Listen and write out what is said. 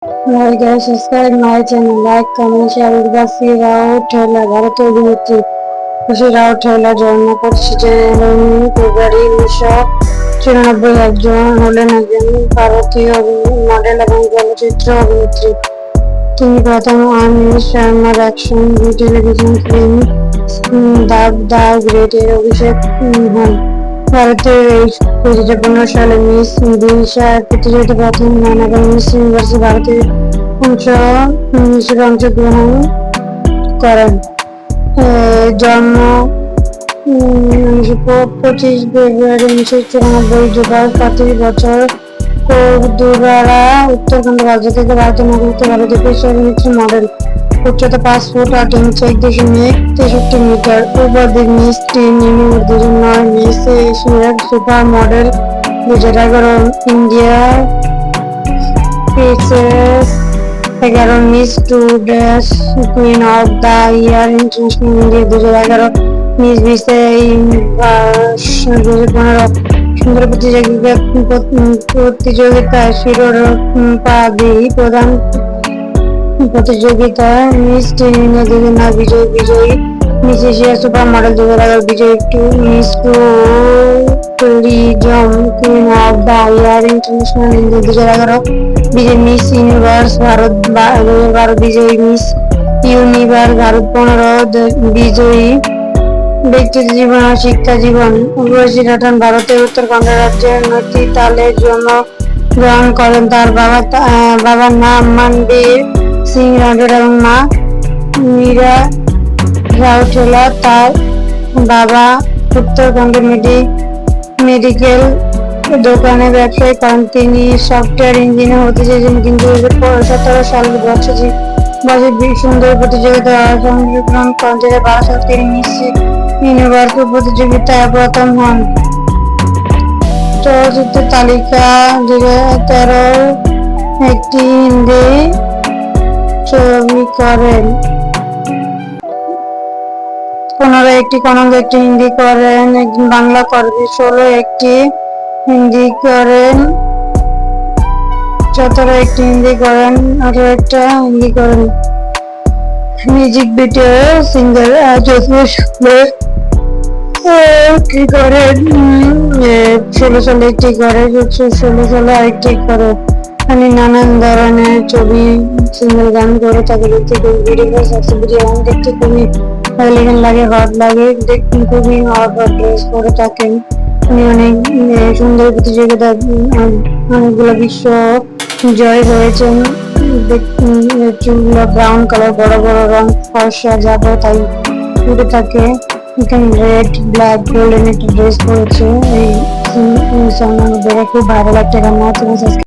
Hi guys, subscribe my channel, like, comment, share with the see Rao Thaila, ভারতীয় অভিনেত্রী খুশি রাও ঠেলা জন্ম 25 জানুয়ারি ফেব্রুয়ারি 1994 একজন ভারতীয় মডেল এবং চলচ্চিত্র অভিনেত্রী। তিনি প্রথম অনিল শর্মার action television film the great এর অভিষেক হন। ভারতের এই 2015 সালে মিস দিশা প্রতিযোগিতা প্রথম হন এবং মিস ইউনিভার্স ভারতের হিসেবে অংশগ্রহণ করেন। জন্ম 25 ফেব্রুয়ারি 1994 যুবক, 35 বছর, কোরদুরারা উত্তরাখণ্ড রাজ্য থেকে ভারতের নাগরিকত্ব। ভারতীয় পেশা অভিনেত্রী, মডেল। উচ্চতা 5 ফুট 8 ইঞ্চি 1.63 মিটার। উপাধি মিস টিন ইউনিভার্স 2009, মিস এশিয়ার super model 2011, India princess 11, miss today's queen of the year international India 2011, miss বিসে ইউনিভার্স 2015। সুন্দর প্রতিযোগিতায় শিরোপাধি প্রদান প্রতিযোগিতা মিস টিন ইন্ডিয়া 2009 বিজয়ী, মিস এশিয়া সুপার মডেল 2011 বিজয়ী, miss tourism queen of the year international India 2011 বিজয়ী, miss universe Bharat 2012 বিজয়ী, miss universe Bharat 15 বিজয়ী। ব্যক্তিগত জীবন ও শিক্ষা জীবন। উর্বশী রাঠন ভারতের উত্তরাখণ্ড রাজ্যের নৈনিতালে জন্মগ্রহণ করেন। তার বাবার নাম মানবীর সিং রাঠোর এবং মা মীরা রাও ঠেলা। তার বাবা উত্তরাখণ্ডে মেডিকেল দোকানে ব্যবসা করেন। তিনি সফটওয়্যার ইঞ্জিনিয়ার হতে চেয়েছেন, কিন্তু 2017 সালের বছর সুন্দর প্রতিযোগিতায় অংশগ্রহণ করেন। 2012 সালে তিনি মিস ইউনিভার্স প্রতিযোগিতায় প্রথম হন। চলচ্চিত্রের তালিকা: 2013 একটি হিন্দি ছবি করেন, 15 একটি কন্নড়, একটি হিন্দি করেন, একজন বাংলা করেন, 16 একটি হিন্দি করেন, 17 একটি হিন্দি করেন, 18 একটা হিন্দি করেন। মিউজিক ভিডিও সিঙ্গার একটি করেন, 16 সালে একটি করে, 16 সালে আরেকটি করে। তিনি নানান ধরনের ছবি, সিঙ্গেল গান করে থাকে। দেখতে খুবই বিউটিফুল, সেক্সি ভিডিও গান দেখতে খুবই এলিগেন্ট লাগে, হট লাগে, দেখতে খুবই হট ড্রেস করে থাকেন। উনি অনেক সুন্দর প্রতিযোগিতা অনেকগুলো বিশ্ব জয় হয়েছেন। চুলগুলো ব্রাউন কালার, বড় বড় রং, ফর্সা যাবে তাই উঠে থাকে। এখানে রেড, ব্ল্যাক, গোল্ডেন একটা ড্রেস পরেছে। এই খুব ভাইরাল একটা গান।